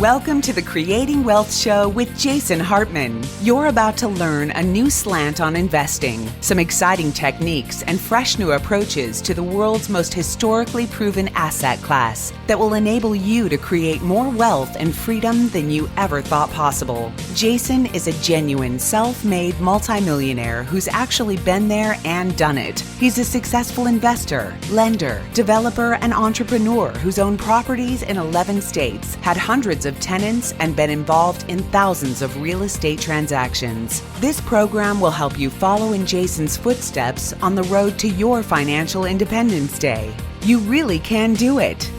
Welcome to the Creating Wealth Show with Jason Hartman. You're about to learn a new slant on investing, some exciting techniques, and fresh new approaches to the world's most historically proven asset class that will enable you to create more wealth and freedom than you ever thought possible. Jason is a genuine self-made multimillionaire who's actually been there and done it. He's a successful investor, lender, developer, and entrepreneur who's owned properties in 11 states, had hundreds of tenants, and been involved in thousands of real estate transactions. This program will help you follow in Jason's footsteps on the road to your financial independence day. You really can do it.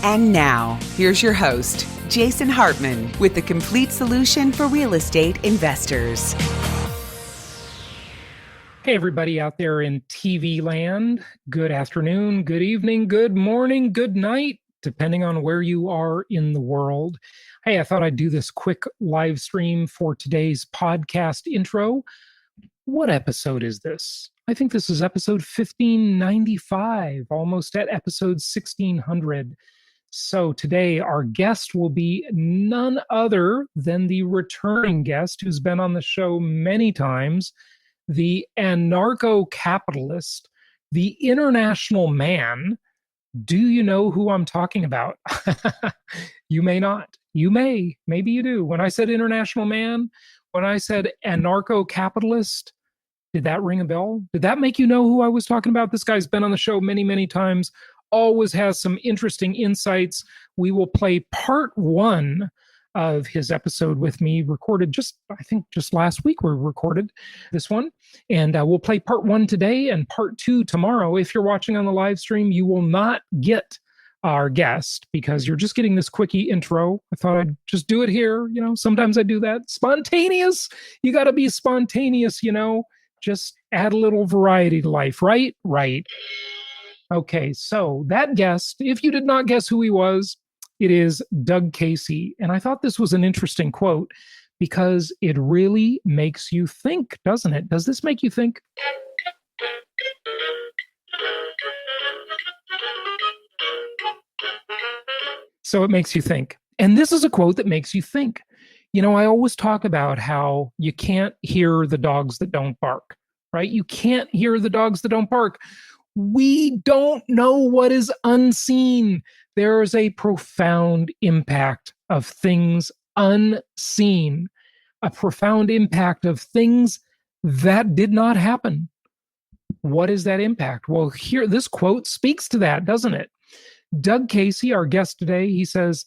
And now, here's your host, Jason Hartman, with the complete solution for real estate investors. Hey, everybody out there in TV land. Good afternoon, good evening, good morning, good night, depending on where you are in the world. Hey, I thought I'd do this quick live stream for today's podcast intro. What episode is this? I think this is episode 1595, almost at episode 1600. So today our guest will be none other than the returning guest who's been on the show many times, the anarcho-capitalist, the international man. Do you know who I'm talking about? You may not. You may. Maybe you do. When I said international man, when I said anarcho-capitalist, did that ring a bell? Did that make you know who I was talking about? This guy's been on the show many, many times, always has some interesting insights. We will play part one of his episode with me, recorded I think just last week we recorded this one. And we'll play part one today and part two tomorrow. If you're watching on the live stream, you will not get our guest because you're just getting this quickie intro. I thought I'd just do it here. You know, sometimes I do that. Spontaneous. You got to be spontaneous, you know, just add a little variety to life, right? Right. Okay, so that guest, if you did not guess who he was, it is Doug Casey. And I thought this was an interesting quote because it really makes you think, doesn't it? Does this make you think? So it makes you think. And this is a quote that makes you think. You know, I always talk about how you can't hear the dogs that don't bark, right? You can't hear the dogs that don't bark. We don't know what is unseen. There is a profound impact of things unseen, a profound impact of things that did not happen. What is that impact? Well, here, this quote speaks to that, doesn't it? Doug Casey, our guest today, he says,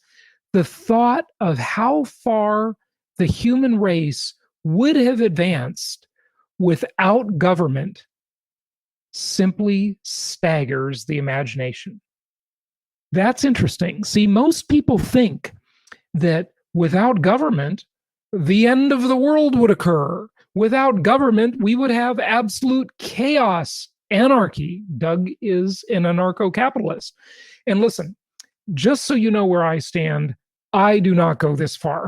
the thought of how far the human race would have advanced without government simply staggers the imagination. That's interesting. See, most people think that without government, the end of the world would occur. Without government, we would have absolute chaos, anarchy. Doug is an anarcho-capitalist. And listen, just so you know where I stand, I do not go this far.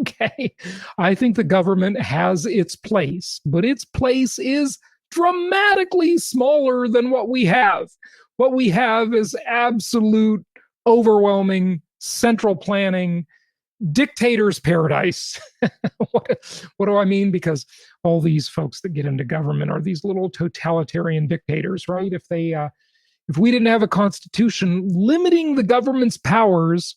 Okay? I think the government has its place, but its place is dramatically smaller than what we have. What we have is absolute, overwhelming, central planning, dictator's paradise. What do I mean? Because all these folks that get into government are these little totalitarian dictators, right? If we didn't have a constitution limiting the government's powers,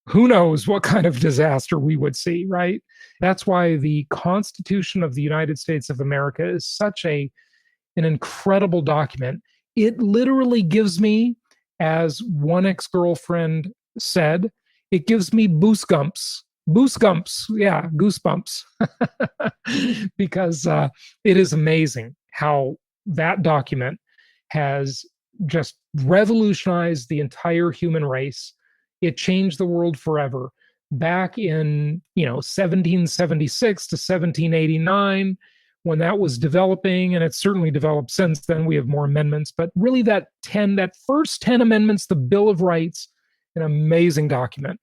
who knows what kind of disaster we would see, right? That's why the Constitution of the United States of America is such an incredible document. It literally gives me, as one ex-girlfriend said, it gives me goosebumps. Yeah, goosebumps. Because it is amazing how that document has just revolutionized the entire human race. It changed the world forever. Back in, 1776 to 1789, when that was developing, and it's certainly developed since then, we have more amendments, but really that first 10 amendments, the Bill of Rights, an amazing document.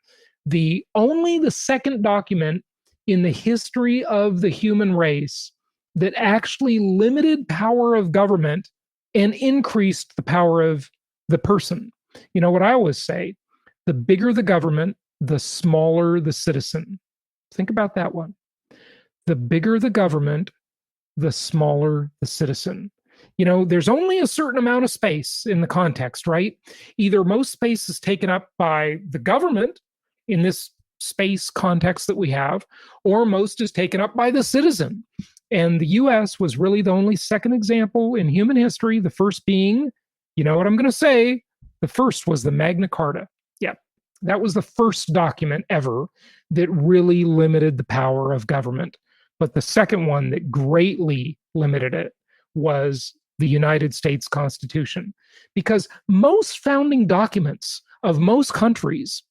Only the second document in the history of the human race that actually limited power of government and increased the power of the person. You know what I always say, the bigger the government, the smaller the citizen. Think about that one. The bigger the government, the smaller the citizen. There's only a certain amount of space in the context, right? Either most space is taken up by the government in this space context that we have, or most is taken up by the citizen. And the US was really the only second example in human history, the first being, you know what I'm going to say, the first was the Magna Carta. Yeah, that was the first document ever that really limited the power of government. But the second one that greatly limited it was the United States Constitution. Because most founding documents of most countries,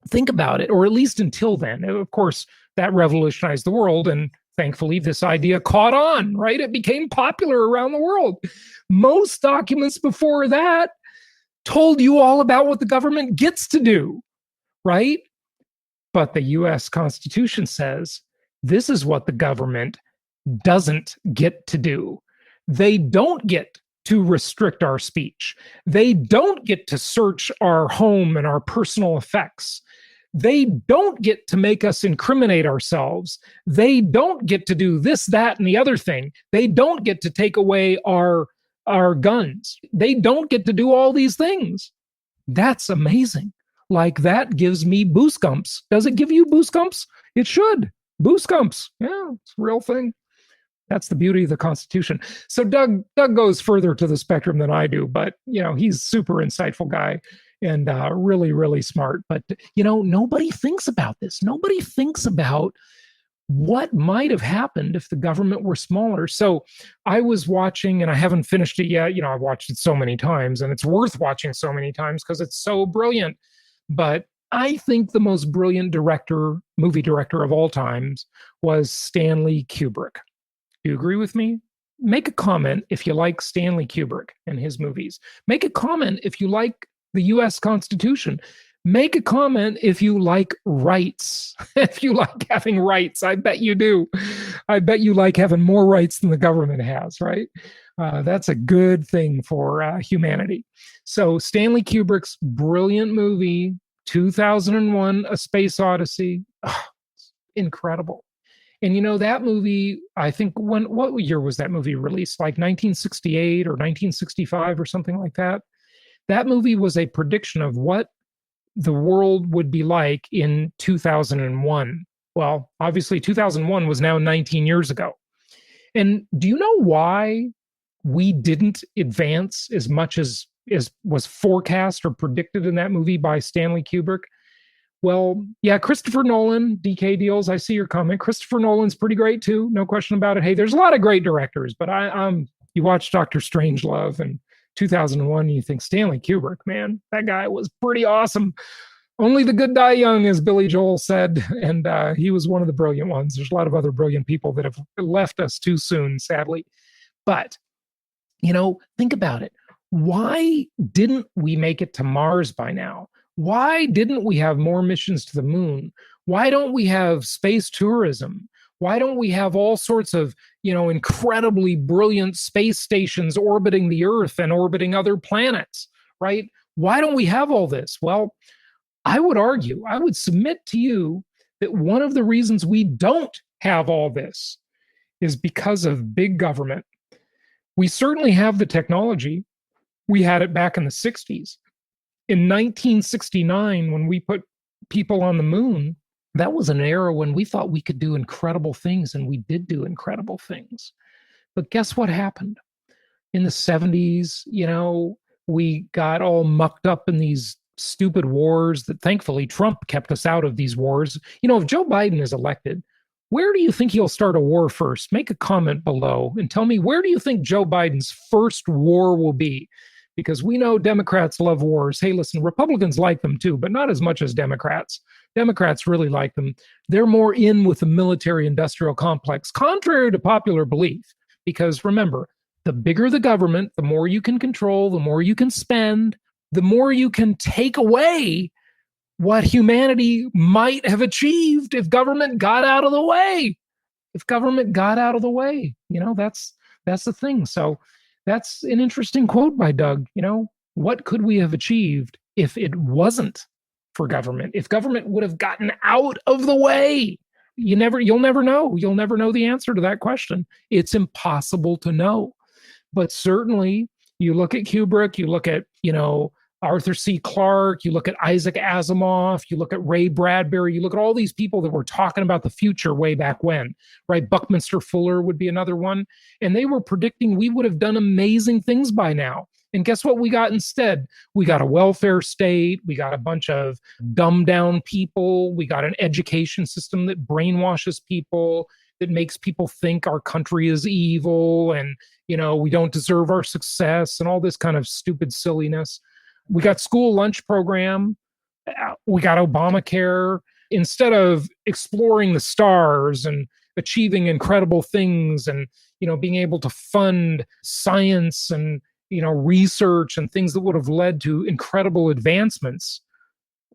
think about it, or at least until then, of course, that revolutionized the world. And thankfully, this idea caught on, right? It became popular around the world. Most documents before that told you all about what the government gets to do, right? But the US Constitution says this is what the government doesn't get to do. They don't get to restrict our speech. They don't get to search our home and our personal effects. They don't get to make us incriminate ourselves. They don't get to do this, that, and the other thing. They don't get to take away our guns. They don't get to do all these things. That's amazing. Like, that gives me goosebumps. Does it give you goosebumps? It should. Goosebumps. Yeah, it's a real thing. That's the beauty of the Constitution. So Doug goes further to the spectrum than I do, but he's super insightful guy and really, really smart. But nobody thinks about this. Nobody thinks about what might have happened if the government were smaller. So I was watching, and I haven't finished it yet. I've watched it so many times, and it's worth watching so many times because it's so brilliant. But I think the most brilliant movie director of all times was Stanley Kubrick. Do you agree with me? Make a comment if you like Stanley Kubrick and his movies. Make a comment if you like the US Constitution. Make a comment if you like rights. If you like having rights, I bet you do. I bet you like having more rights than the government has, right? That's a good thing for humanity. So Stanley Kubrick's brilliant movie, 2001, A Space Odyssey, incredible. And that movie, I think, what year was that movie released? Like 1968 or 1965 or something like that. That movie was a prediction of what the world would be like in 2001. Well, obviously 2001 was now 19 years ago. And do you know why we didn't advance as much as was forecast or predicted in that movie by Stanley Kubrick? Well, yeah, Christopher Nolan, DK Deals, I see your comment. Christopher Nolan's pretty great too, no question about it. Hey, there's a lot of great directors, but you watch Dr. Strangelove and 2001, and you think Stanley Kubrick, man, that guy was pretty awesome. Only the good die young, as Billy Joel said, and he was one of the brilliant ones. There's a lot of other brilliant people that have left us too soon, sadly. But, think about it. Why didn't we make it to Mars by now? Why didn't we have more missions to the moon? Why don't we have space tourism? Why don't we have all sorts of, incredibly brilliant space stations orbiting the Earth and orbiting other planets, right? Why don't we have all this? Well, I would submit to you that one of the reasons we don't have all this is because of big government. We certainly have the technology. We had it back in the 60s. In 1969, when we put people on the moon, that was an era when we thought we could do incredible things, and we did do incredible things. But guess what happened? In the 70s, we got all mucked up in these stupid wars that thankfully Trump kept us out of these wars. If Joe Biden is elected, where do you think he'll start a war first? Make a comment below and tell me, where do you think Joe Biden's first war will be? Because we know Democrats love wars. Hey, listen, Republicans like them too, but not as much as Democrats. Democrats really like them. They're more in with the military-industrial complex, contrary to popular belief. Because remember, the bigger the government, the more you can control, the more you can spend, the more you can take away what humanity might have achieved if government got out of the way. If government got out of the way, that's the thing. So that's an interesting quote by Doug. What could we have achieved if it wasn't for government. If government would have gotten out of the way, you'll never know. You'll never know the answer to that question. It's impossible to know. But certainly, you look at Kubrick, you look at, Arthur C. Clarke, you look at Isaac Asimov, you look at Ray Bradbury, you look at all these people that were talking about the future way back when, right? Buckminster Fuller would be another one. And they were predicting we would have done amazing things by now. And guess what we got instead? We got a welfare state. We got a bunch of dumbed down people. We got an education system that brainwashes people, that makes people think our country is evil and, we don't deserve our success and all this kind of stupid silliness. We got school lunch program. We got Obamacare. Instead of exploring the stars and achieving incredible things and, being able to fund science and, research and things that would have led to incredible advancements,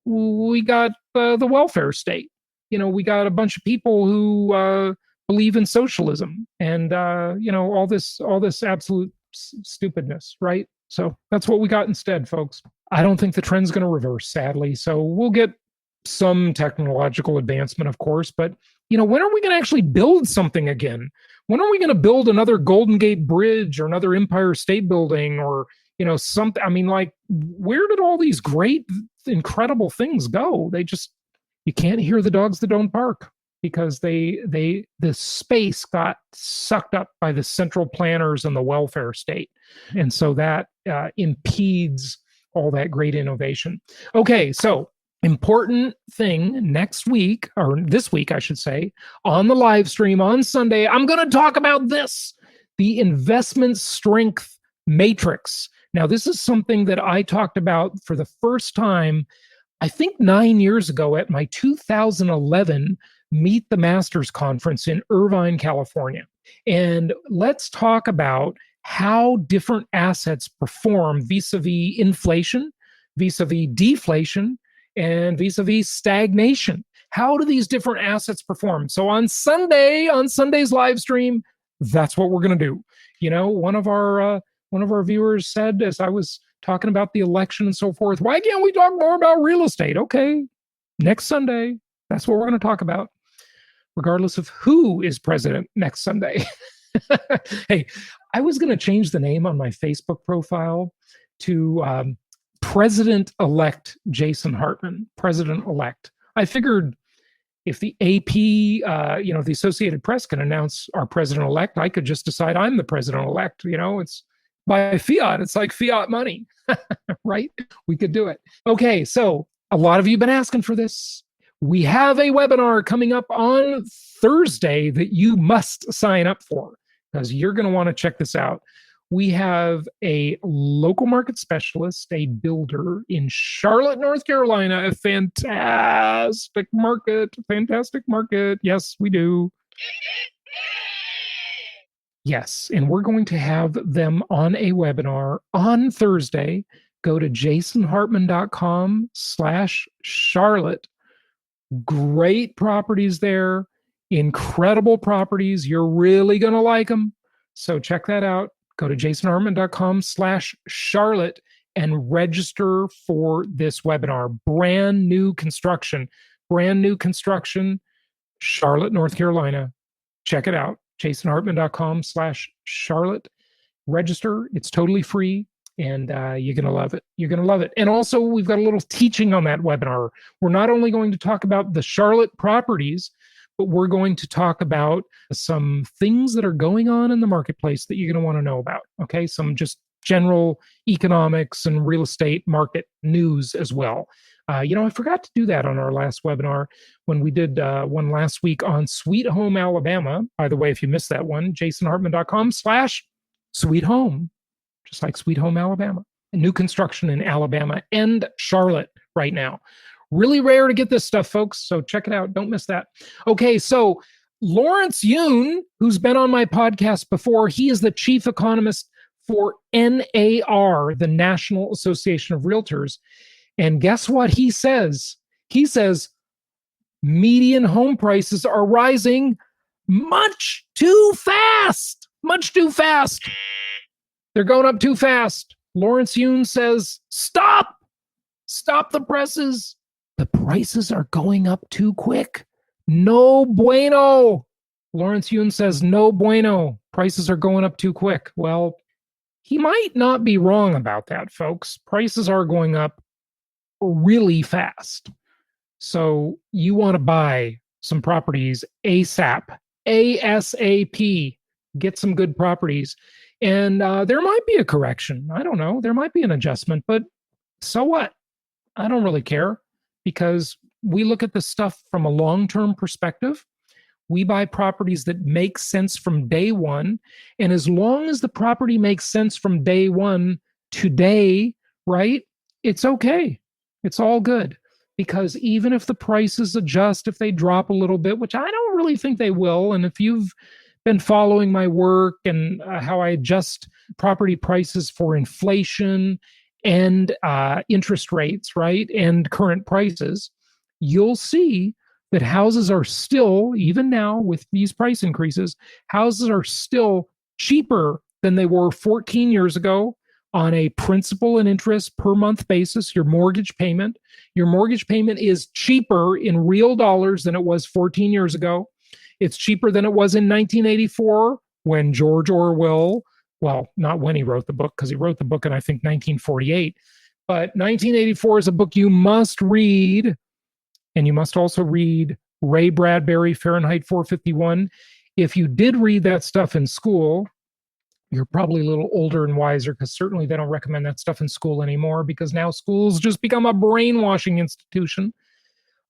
we got the welfare state. We got a bunch of people who believe in socialism and, all this absolute stupidness, right? So that's what we got instead, folks. I don't think the trend's going to reverse, sadly. So we'll get some technological advancement, of course, but when are we going to actually build something again? When are we going to build another Golden Gate Bridge or another Empire State Building or, something? I mean, like, where did all these great, incredible things go? You can't hear the dogs that don't bark because the space got sucked up by the central planners and the welfare state. And so that impedes all that great innovation. Okay, so important thing next week, or this week, I should say, on the live stream on Sunday, I'm going to talk about this, the investment strength matrix. Now, this is something that I talked about for the first time, I think 9 years ago at my 2011 Meet the Masters conference in Irvine, California. And let's talk about how different assets perform vis-a-vis inflation, vis-a-vis deflation, and vis-a-vis stagnation. How do these different assets perform? So on Sunday's live stream, that's what we're going to do. One of our viewers said, as I was talking about the election and so forth, why can't we talk more about real estate? Okay, next Sunday, that's what we're going to talk about, regardless of who is president next Sunday. Hey, I was going to change the name on my Facebook profile to President-elect Jason Hartman, President-elect. I figured if the AP, the Associated Press can announce our president-elect, I could just decide I'm the president-elect. It's by fiat. It's like fiat money, right? We could do it. Okay, so a lot of you have been asking for this. We have a webinar coming up on Thursday that you must sign up for because you're going to want to check this out. We have a local market specialist, a builder in Charlotte, North Carolina, a fantastic market. Yes, we do. Yes, and we're going to have them on a webinar on Thursday. Go to jasonhartman.com/Charlotte. Great properties there, incredible properties. You're really going to like them. So check that out. Go to jasonhartman.com/Charlotte and register for this webinar. Brand new construction, Charlotte, North Carolina. Check it out. jasonhartman.com/Charlotte. Register. It's totally free. And you're going to love it. You're going to love it. And also, we've got a little teaching on that webinar. We're not only going to talk about the Charlotte properties, but we're going to talk about some things that are going on in the marketplace that you're going to want to know about. Okay, some just general economics and real estate market news as well. I forgot to do that on our last webinar when we did one last week on Sweet Home, Alabama. By the way, if you missed that one, jasonhartman.com/Sweet Home. Just like Sweet Home, Alabama. New construction in Alabama and Charlotte right now. Really rare to get this stuff, folks, so check it out. Don't miss that. Okay, so Lawrence Yun, who's been on my podcast before, he is the chief economist for NAR, the National Association of Realtors. And guess what he says? He says median home prices are rising much too fast. Much too fast. They're going up too fast. Lawrence Yun says, stop the presses. The prices are going up too quick. No bueno. Lawrence Yun says, no bueno. Prices are going up too quick. Well, he might not be wrong about that, folks. Prices are going up really fast. So you want to buy some properties ASAP, ASAP, get some good properties. And there might be a correction. I don't know. There might be an adjustment, but so what? I don't really care because we look at this stuff from a long-term perspective. We buy properties that make sense from day one. And as long as the property makes sense from day one today, right, it's okay. It's all good. Because even if the prices adjust, if they drop a little bit, which I don't really think they will, and if you've been following my work and how I adjust property prices for inflation and interest rates, right, and current prices, you'll see that houses are still, even now with these price increases, houses are still cheaper than they were 14 years ago on a principal and interest per month basis. Your mortgage payment is cheaper in real dollars than it was 14 years ago. It's cheaper than it was in 1984 when George Orwell, well, not when he wrote the book, because he wrote the book in, I think, 1948. But 1984 is a book you must read. And you must also read Ray Bradbury, Fahrenheit 451. If you did read that stuff in school, you're probably a little older and wiser, because certainly they don't recommend that stuff in school anymore, because now schools just become a brainwashing institution.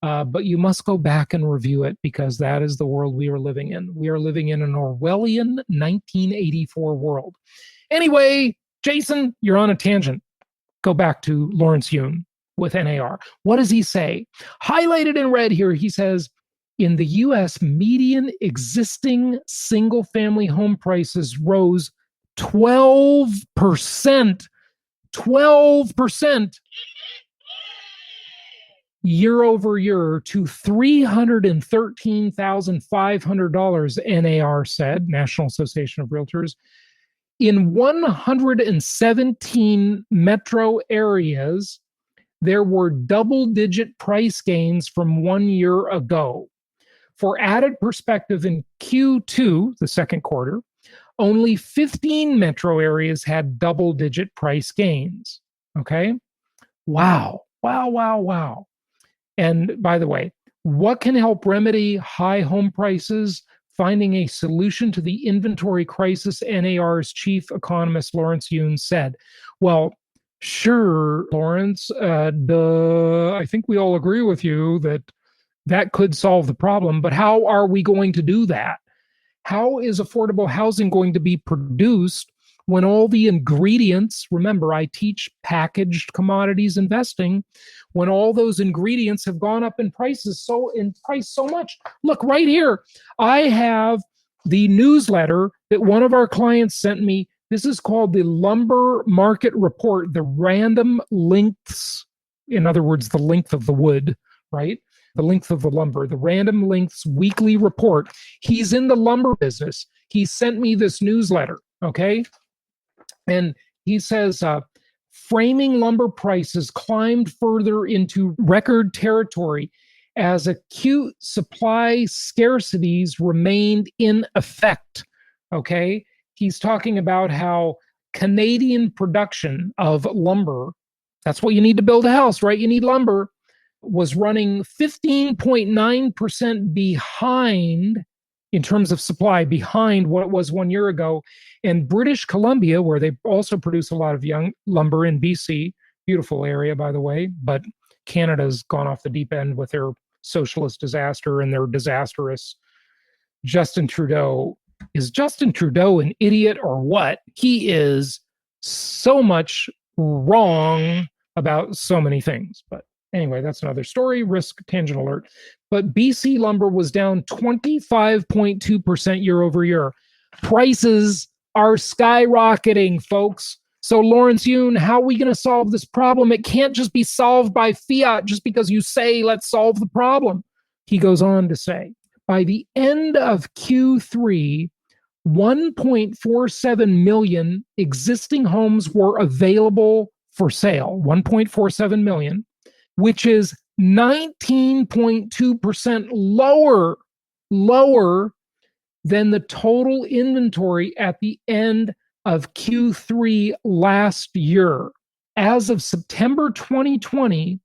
But you must go back and review it, because that is the world we are living in. We are living in an Orwellian 1984 world. Anyway, Jason, you're on a tangent. Go back to Lawrence Yun with NAR. What does he say? Highlighted in red here, he says, in the US, median existing single-family home prices rose 12%. 12% year over year to $313,500, NAR said, National Association of Realtors. In 117 metro areas, there were double-digit price gains from 1 year ago. For added perspective, in Q2, the second quarter, only 15 metro areas had double-digit price gains. Okay? Wow. Wow, wow, wow. And by the way, what can help remedy high home prices? Finding a solution to the inventory crisis, NAR's chief economist Lawrence Yun said. Well, sure, Lawrence, I think we all agree with you that that could solve the problem, but how are we going to do that? How is affordable housing going to be produced when all the ingredients, remember, I teach packaged commodities investing, when all those ingredients have gone up in price so much? Look right here. I have the newsletter that one of our clients sent me. This is called the Lumber Market Report, the random lengths, in other words, the length of the wood, right? The length of the lumber, the Random Lengths weekly report. He's in the lumber business. He sent me this newsletter, okay? And he says, framing lumber prices climbed further into record territory as acute supply scarcities remained in effect, okay? He's talking about how Canadian production of lumber, that's what you need to build a house, right? You need lumber, was running 15.9% behind in terms of supply, behind what it was 1 year ago. And British Columbia, where they also produce a lot of young lumber in BC, beautiful area, by the way, but Canada's gone off the deep end with their socialist disaster and their disastrous Justin Trudeau. Is Justin Trudeau an idiot or what? He is so much wrong about so many things, but anyway, that's another story. Risk tangent alert. But BC lumber was down 25.2% year over year. Prices are skyrocketing, folks. So Lawrence Yun, how are we going to solve this problem? It can't just be solved by fiat just because you say, let's solve the problem. He goes on to say, by the end of Q3, 1.47 million existing homes were available for sale. 1.47 million. Which is 19.2% lower than the total inventory at the end of Q3 last year. As of September 2020,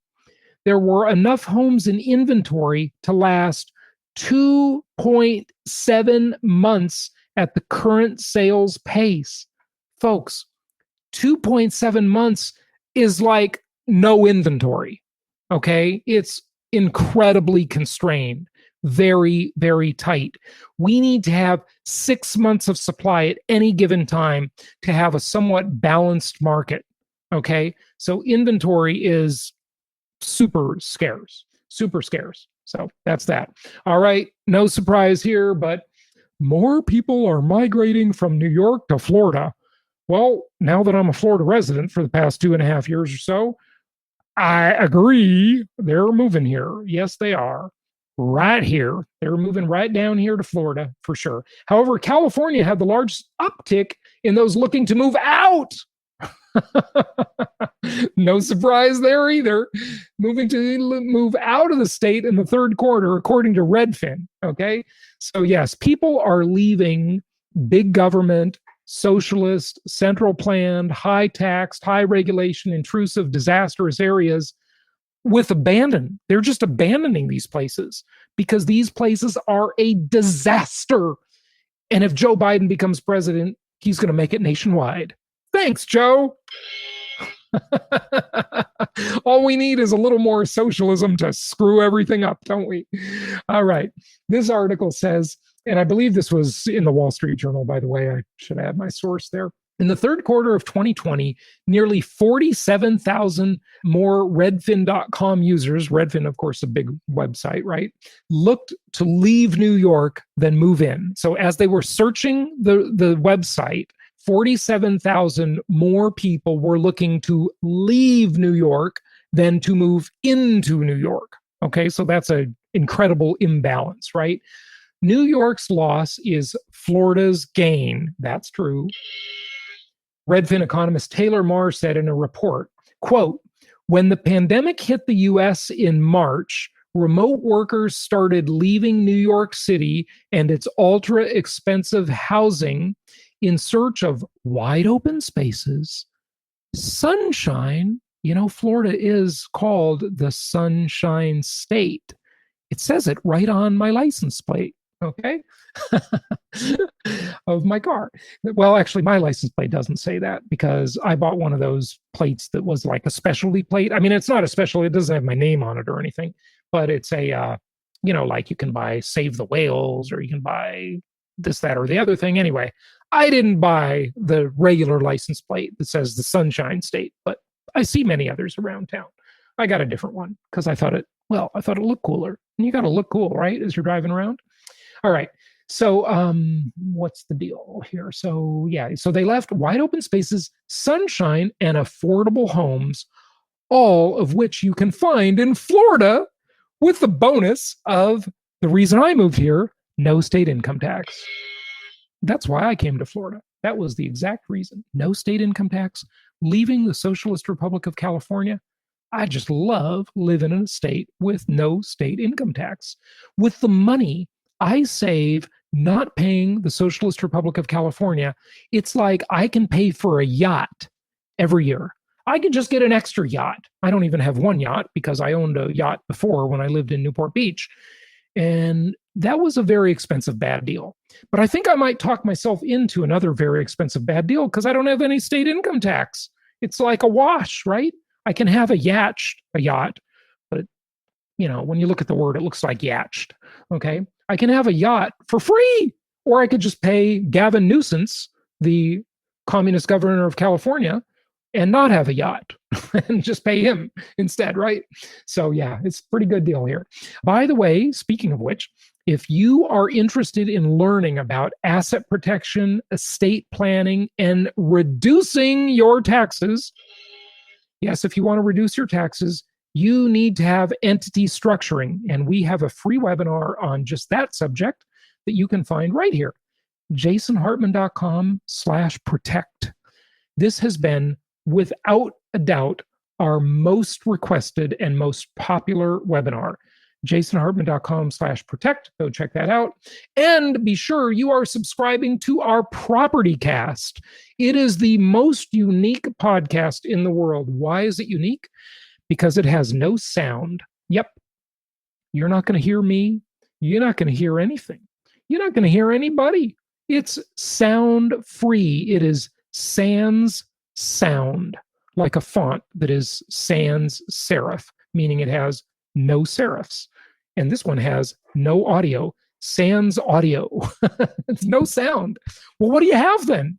there were enough homes in inventory to last 2.7 months at the current sales pace. Folks, 2.7 months is like no inventory. Okay? It's incredibly constrained, very, very tight. We need to have 6 months of supply at any given time to have a somewhat balanced market. Okay? So inventory is super scarce. So that's that. All right. No surprise here, but more people are migrating from New York to Florida. Well, now that I'm a Florida resident for the past 2.5 years or so, I agree. They're moving here. Yes, they are. Right here. They're moving right down here to Florida for sure. However, California had the largest uptick in those looking to move out. No surprise there either. Move out of the state in the third quarter, according to Redfin. Okay. So, yes, people are leaving big government, socialist, central planned, high taxed, high regulation, intrusive, disastrous areas with abandon. They're just abandoning these places because these places are a disaster. And if Joe Biden becomes president, he's going to make it nationwide. Thanks, Joe. All we need is a little more socialism to screw everything up, don't we? All right. This article says, and I believe this was in the Wall Street Journal, by the way, I should add my source there. In the third quarter of 2020, nearly 47,000 more Redfin.com users, Redfin, of course, a big website, right, looked to leave New York than move in. So as they were searching the website, 47,000 more people were looking to leave New York than to move into New York. Okay, so that's an incredible imbalance, right? New York's loss is Florida's gain. That's true. Redfin economist Taylor Marr said in a report, quote, when the pandemic hit the U.S. in March, remote workers started leaving New York City and its ultra expensive housing in search of wide open spaces, sunshine. You know, Florida is called the Sunshine State. It says it right on my license plate, okay, of my car. Well, actually, my license plate doesn't say that because I bought one of those plates that was like a specialty plate. I mean, it's not a special, it doesn't have my name on it or anything, but it's a, like you can buy Save the Whales or you can buy this, that, or the other thing. Anyway, I didn't buy the regular license plate that says the Sunshine State, but I see many others around town. I got a different one because I thought it looked cooler. And you got to look cool, right, as you're driving around. All right. So what's the deal here? So they left wide open spaces, sunshine, and affordable homes, all of which you can find in Florida with the bonus of the reason I moved here, no state income tax. That's why I came to Florida. That was the exact reason. No state income tax, leaving the Socialist Republic of California. I just love living in a state with no state income tax. With the money I save not paying the Socialist Republic of California, it's like I can pay for a yacht every year. I can just get an extra yacht. I don't even have one yacht because I owned a yacht before when I lived in Newport Beach. And that was a very expensive bad deal. But I think I might talk myself into another very expensive bad deal because I don't have any state income tax. It's like a wash, right? I can have a yacht, but when you look at the word, it looks like yacht. Okay. I can have a yacht for free, or I could just pay Gavin Newsom, the communist governor of California, and not have a yacht and just pay him instead, right? So yeah, it's a pretty good deal here. By the way, speaking of which, if you are interested in learning about asset protection, estate planning, and reducing your taxes, yes, if you want to reduce your taxes, you need to have entity structuring. And we have a free webinar on just that subject that you can find right here, jasonhartman.com/protect. This has been, without a doubt, our most requested and most popular webinar. jasonhartman.com/protect. Go check that out. And be sure you are subscribing to our Property Cast. It is the most unique podcast in the world. Why is it unique? Because it has no sound. Yep. You're not going to hear me. You're not going to hear anything. You're not going to hear anybody. It's sound free. It is sans sound, like a font that is sans serif, meaning it has no serifs. And this one has no audio, sans audio. It's no sound. Well, what do you have then?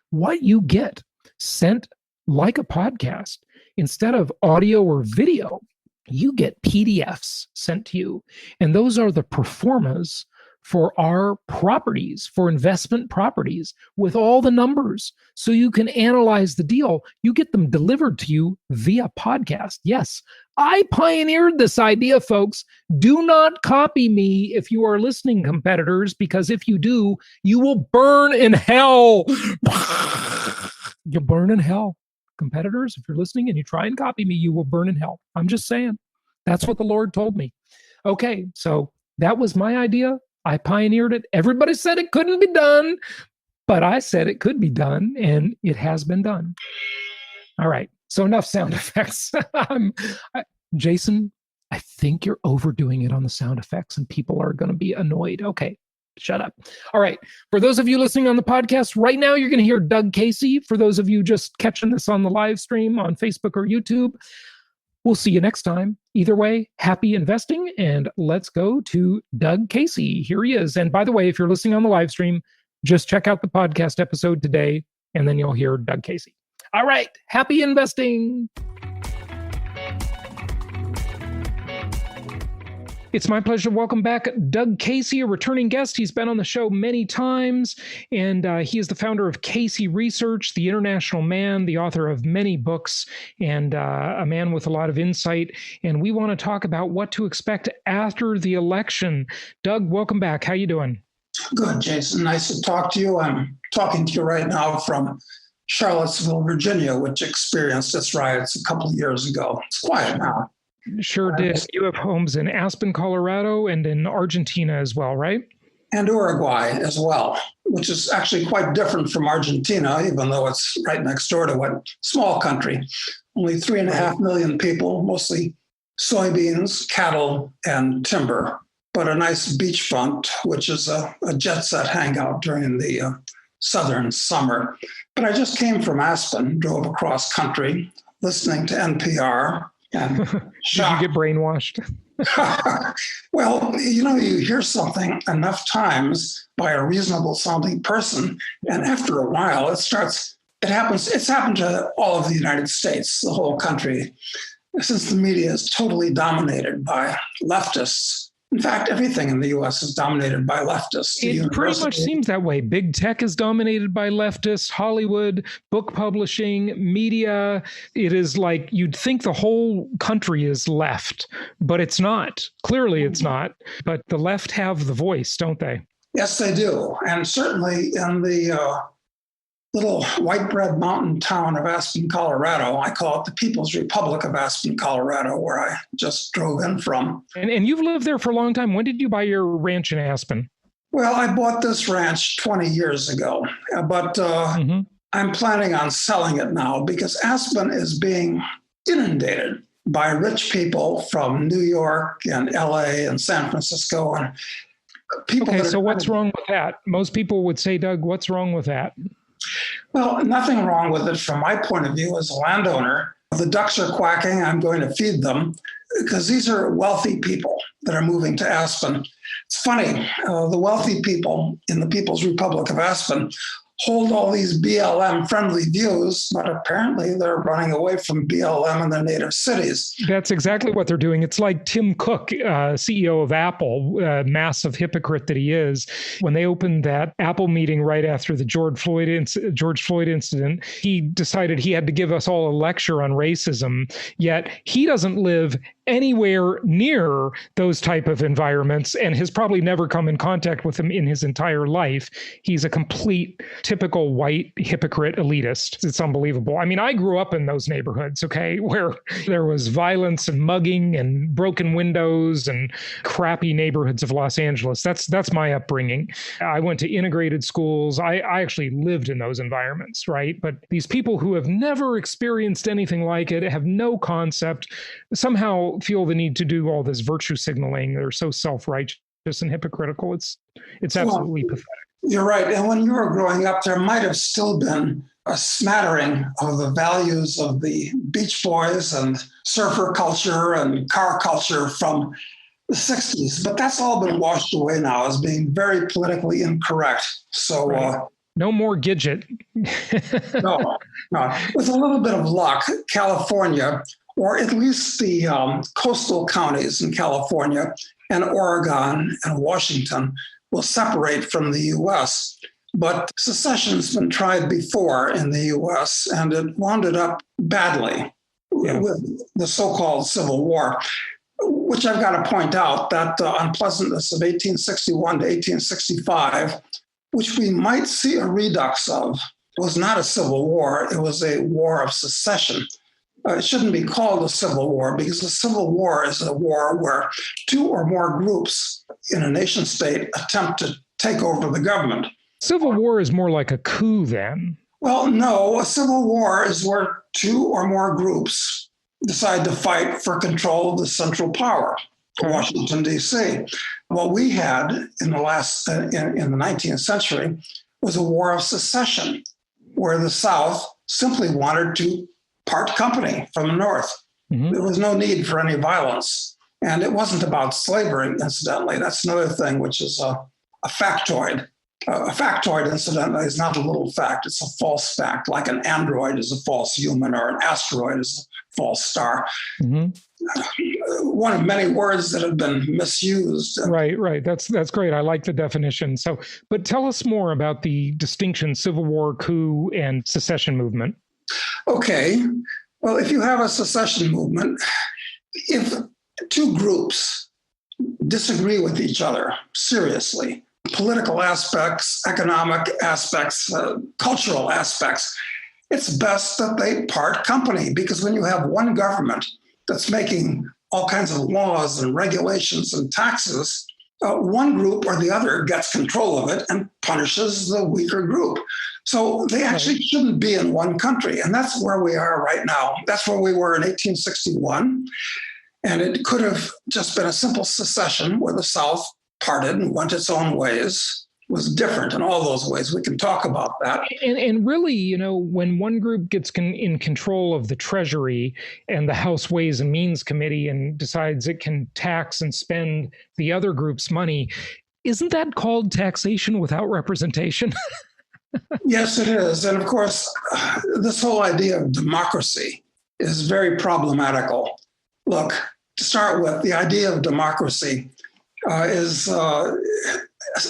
What you get sent like a podcast, instead of audio or video, you get PDFs sent to you. And those are the pro formas for our properties, for investment properties, with all the numbers, so you can analyze the deal. You get them delivered to you via podcast. Yes, I pioneered this idea, folks. Do not copy me if you are listening, competitors, because if you do, you will burn in hell. You'll burn in hell. Competitors, if you're listening and you try and copy me, you will burn in hell. I'm just saying. That's what the Lord told me. Okay, so that was my idea. I pioneered it. Everybody said it couldn't be done, but I said it could be done, and it has been done. All right, so enough sound effects. Jason, I think you're overdoing it on the sound effects, and people are going to be annoyed. Okay, shut up. All right, for those of you listening on the podcast, right now you're going to hear Doug Casey. For those of you just catching this on the live stream on Facebook or YouTube, we'll see you next time. Either way, happy investing, and let's go to Doug Casey. Here he is. And by the way, if you're listening on the live stream, just check out the podcast episode today, and then you'll hear Doug Casey. All right, happy investing. It's my pleasure to welcome back Doug Casey, a returning guest. He's been on the show many times, and he is the founder of Casey Research, the international man, the author of many books, and a man with a lot of insight. And we want to talk about what to expect after the election. Doug, welcome back. How you doing? Good, Jason. Nice to talk to you. I'm talking to you right now from Charlottesville, Virginia, which experienced its riots a couple of years ago. It's quiet now. Sure did. You have homes in Aspen, Colorado, and in Argentina as well, right? And Uruguay as well, which is actually quite different from Argentina, even though it's right next door to a small country. Only 3.5 million people, mostly soybeans, cattle, and timber, but a nice beachfront, which is a jet set hangout during the southern summer. But I just came from Aspen, drove across country, listening to NPR. And did you get brainwashed? Well, you hear something enough times by a reasonable sounding person, and after a while it's happened to all of the United States, the whole country, since the media is totally dominated by leftists. In fact, everything in the U.S. is dominated by leftists. It pretty much seems that way. Big tech is dominated by leftists, Hollywood, book publishing, media. It is like you'd think the whole country is left, but it's not. Clearly it's not. But the left have the voice, don't they? Yes, they do. And certainly in the little white bread mountain town of Aspen, Colorado. I call it the People's Republic of Aspen, Colorado, where I just drove in from. And you've lived there for a long time. When did you buy your ranch in Aspen? Well, I bought this ranch 20 years ago, but I'm planning on selling it now because Aspen is being inundated by rich people from New York and LA and San Francisco. And people. Okay, so what's wrong with that? Most people would say, Doug, what's wrong with that? Well, nothing wrong with it from my point of view as a landowner. The ducks are quacking. I'm going to feed them because these are wealthy people that are moving to Aspen. It's funny, the wealthy people in the People's Republic of Aspen hold all these BLM-friendly views, but apparently they're running away from BLM in their native cities. That's exactly what they're doing. It's like Tim Cook, CEO of Apple, massive hypocrite that he is. When they opened that Apple meeting right after the George Floyd incident, he decided he had to give us all a lecture on racism, yet he doesn't live anywhere near those type of environments and has probably never come in contact with them in his entire life. He's a complete, typical white hypocrite elitist. It's unbelievable. I mean, I grew up in those neighborhoods, okay, where there was violence and mugging and broken windows and crappy neighborhoods of Los Angeles. That's my upbringing. I went to integrated schools. I actually lived in those environments, right? But these people who have never experienced anything like it, have no concept, somehow feel the need to do all this virtue signaling. They're so self-righteous and hypocritical. It's absolutely pathetic. You're right. And when you were growing up, there might have still been a smattering of the values of the Beach Boys and surfer culture and car culture from the 60s. But that's all been washed away now as being very politically incorrect. So right. No more Gidget. No. With a little bit of luck, California, or at least the coastal counties in California and Oregon and Washington, will separate from the U.S. But secession's been tried before in the U.S., and it wound up badly with the so-called Civil War, which I've got to point out that the unpleasantness of 1861 to 1865, which we might see a redux of, was not a civil war. It was a war of secession. It shouldn't be called a civil war because a civil war is a war where two or more groups in a nation state attempt to take over the government. Civil war is more like a coup then. Well, no, a civil war is where two or more groups decide to fight for control of the central power, Washington, D.C. What we had in the 19th century was a war of secession, where the South simply wanted to part company from the North. Mm-hmm. There was no need for any violence. And it wasn't about slavery, incidentally. That's another thing, which is a factoid. A factoid, incidentally, is not a little fact. It's a false fact, like an android is a false human or an asteroid is a false star. Mm-hmm. One of many words that have been misused. Right. That's great. I like the definition. So, but tell us more about the distinction, Civil War, coup, and secession movement. Okay. Well, if you have a secession movement, if two groups disagree with each other seriously, political aspects, economic aspects, cultural aspects, it's best that they part company, because when you have one government that's making all kinds of laws and regulations and taxes, one group or the other gets control of it and punishes the weaker group. So they actually shouldn't be in one country. And that's where we are right now. That's where we were in 1861. And it could have just been a simple secession where the South parted and went its own ways. It was different in all those ways. We can talk about that. And really, when one group gets in control of the Treasury and the House Ways and Means Committee and decides it can tax and spend the other group's money, isn't that called taxation without representation? Yes, it is. And of course, this whole idea of democracy is very problematical. Look, to start with, the idea of democracy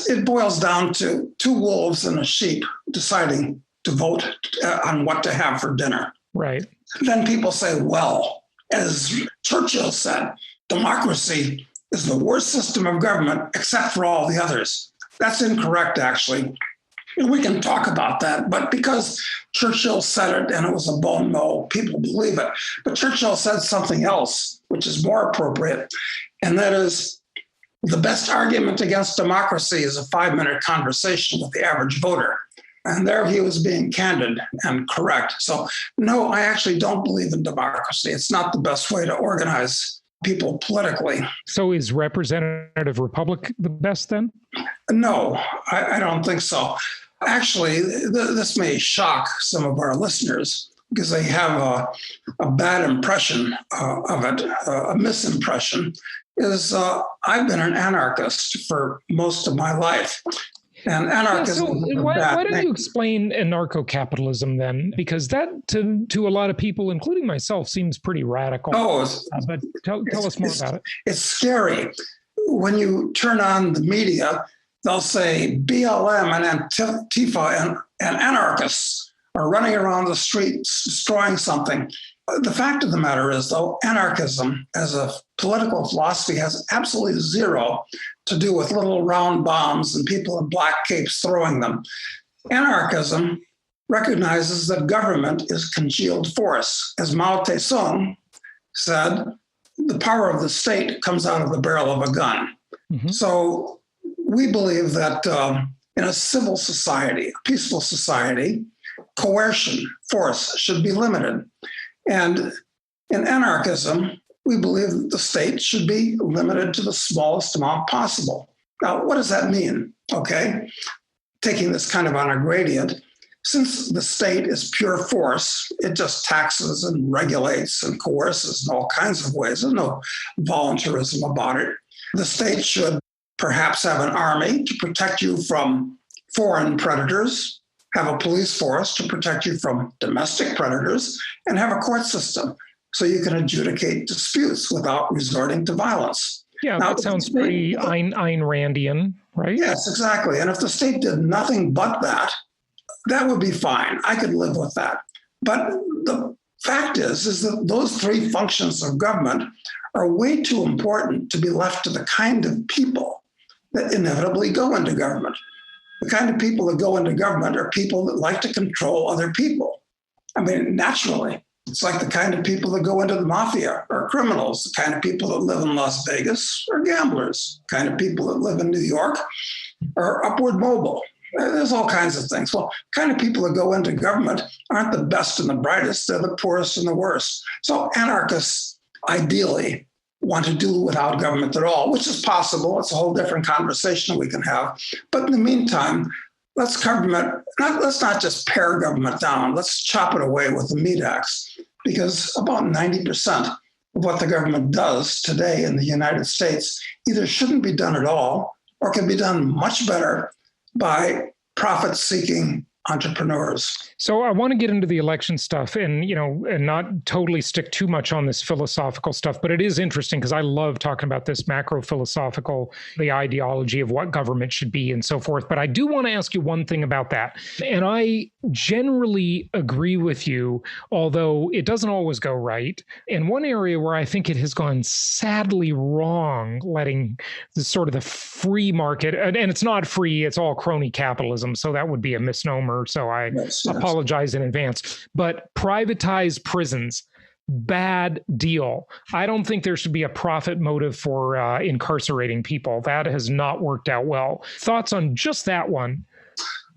it boils down to two wolves and a sheep deciding to vote on what to have for dinner. Right. Then people say, well, as Churchill said, democracy is the worst system of government except for all the others. That's incorrect, actually. And we can talk about that, but because Churchill said it and it was a bon mot, people believe it. But Churchill said something else, which is more appropriate, and that is the best argument against democracy is a 5-minute conversation with the average voter. And there he was being candid and correct. So, no, I actually don't believe in democracy. It's not the best way to organize people politically. So is representative republic the best then? No, I don't think so. Actually, this may shock some of our listeners because they have a bad impression of it, a misimpression, is I've been an anarchist for most of my life. And anarchism. So why don't you explain anarcho-capitalism then? Because that, to a lot of people, including myself, seems pretty radical. But tell us more about it. It's scary. When you turn on the media, they'll say BLM and Antifa and anarchists are running around the streets destroying something. The fact of the matter is, though, anarchism as a political philosophy has absolutely zero to do with little round bombs and people in black capes throwing them. Anarchism recognizes that government is congealed force. As Mao Tse-tung said, the power of the state comes out of the barrel of a gun. Mm-hmm. So we believe that in a civil society, a peaceful society, coercion, force should be limited. And in anarchism, we believe that the state should be limited to the smallest amount possible. Now, what does that mean? Okay, taking this kind of on a gradient, since the state is pure force, it just taxes and regulates and coerces in all kinds of ways. There's no voluntarism about it. The state should perhaps have an army to protect you from foreign predators, have a police force to protect you from domestic predators, and have a court system so you can adjudicate disputes without resorting to violence. Yeah, now, that sounds pretty Ayn Randian, right? Yes, exactly. And if the state did nothing but that, that would be fine. I could live with that. But the fact is that those three functions of government are way too important to be left to the kind of people that inevitably go into government. The kind of people that go into government are people that like to control other people. I mean, naturally, it's like the kind of people that go into the mafia are criminals, the kind of people that live in Las Vegas are gamblers, the kind of people that live in New York are upward mobile. There's all kinds of things. Well, the kind of people that go into government aren't the best and the brightest, they're the poorest and the worst. So anarchists ideally want to do without government at all, which is possible. It's a whole different conversation we can have. But in the meantime, let's not just pare government down. Let's chop it away with the meat axe, because about 90% of what the government does today in the United States either shouldn't be done at all or can be done much better by profit-seeking entrepreneurs. So I want to get into the election stuff and not totally stick too much on this philosophical stuff, but it is interesting because I love talking about this macro philosophical, the ideology of what government should be and so forth. But I do want to ask you one thing about that. And I generally agree with you, although it doesn't always go right. And one area where I think it has gone sadly wrong, letting the sort of the free market, and it's not free, it's all crony capitalism. So that would be a misnomer. So I apologize in advance. But privatized prisons, bad deal. I don't think there should be a profit motive for incarcerating people. That has not worked out well. Thoughts on just that one?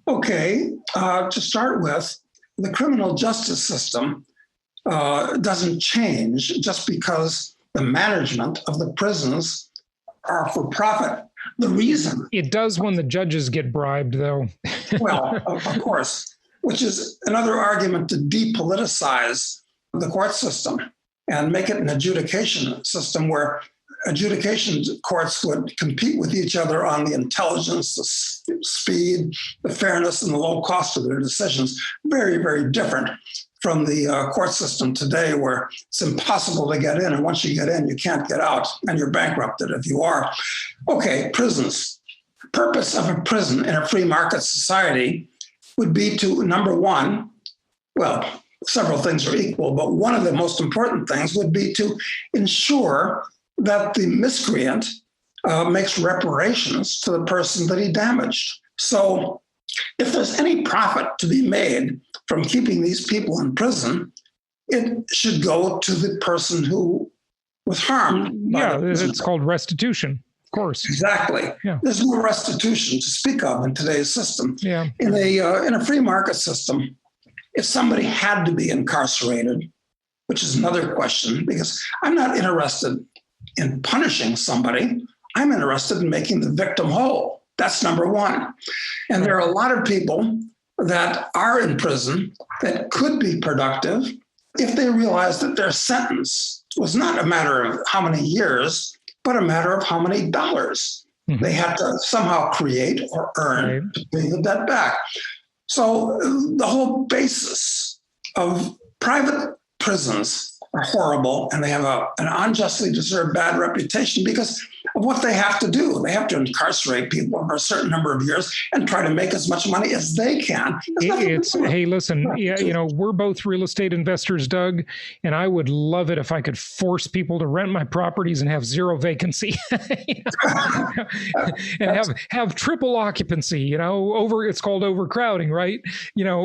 Okay. To start with, the criminal justice system doesn't change just because the management of the prisons are for profit. The reason it does when the judges get bribed, though. Well, of course, which is another argument to depoliticize the court system and make it an adjudication system where adjudication courts would compete with each other on the intelligence, the speed, the fairness, and the low cost of their decisions. Very, very different from the court system today, where it's impossible to get in. And once you get in, you can't get out, and you're bankrupted if you are. Okay, prisons. Purpose of a prison in a free market society would be to, number one, well, several things are equal, but one of the most important things would be to ensure that the miscreant makes reparations to the person that he damaged. So if there's any profit to be made from keeping these people in prison, it should go to the person who was harmed. Yeah, it's called restitution, of course. Exactly. Yeah. There's no restitution to speak of in today's system. Yeah. In a free market system, if somebody had to be incarcerated, which is another question, because I'm not interested in punishing somebody, I'm interested in making the victim whole. That's number one. And there are a lot of people that are in prison that could be productive if they realize that their sentence was not a matter of how many years, but a matter of how many dollars they had to somehow create or earn to pay the debt back. So the whole basis of private prisons are horrible, and they have an unjustly deserved bad reputation because of what they have to do. They have to incarcerate people for a certain number of years and try to make as much money as they can. Hey, listen, we're both real estate investors, Doug, and I would love it if I could force people to rent my properties and have zero vacancy and have triple occupancy, it's called overcrowding, right?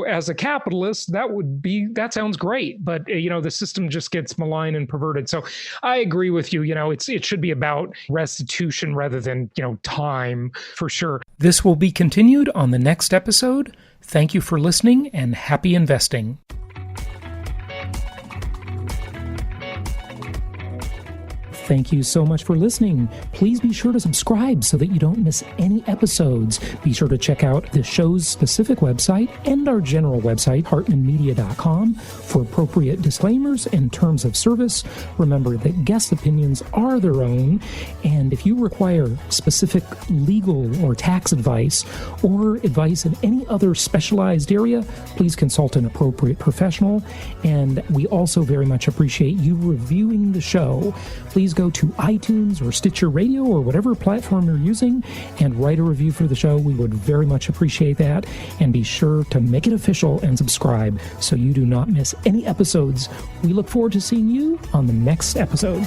As a capitalist, that sounds great, but the system just gets malign and perverted. So I agree with you. It should be about restitution rather than, time, for sure. This will be continued on the next episode. Thank you for listening and happy investing. Thank you so much for listening. Please be sure to subscribe so that you don't miss any episodes. Be sure to check out the show's specific website and our general website, hartmanmedia.com, for appropriate disclaimers and terms of service. Remember that guest opinions are their own, and if you require specific legal or tax advice or advice in any other specialized area, please consult an appropriate professional. And we also very much appreciate you reviewing the show. Please go to iTunes or Stitcher Radio or whatever platform you're using and write a review for the show. We would very much appreciate that. And be sure to make it official and subscribe so you do not miss any episodes. We look forward to seeing you on the next episode.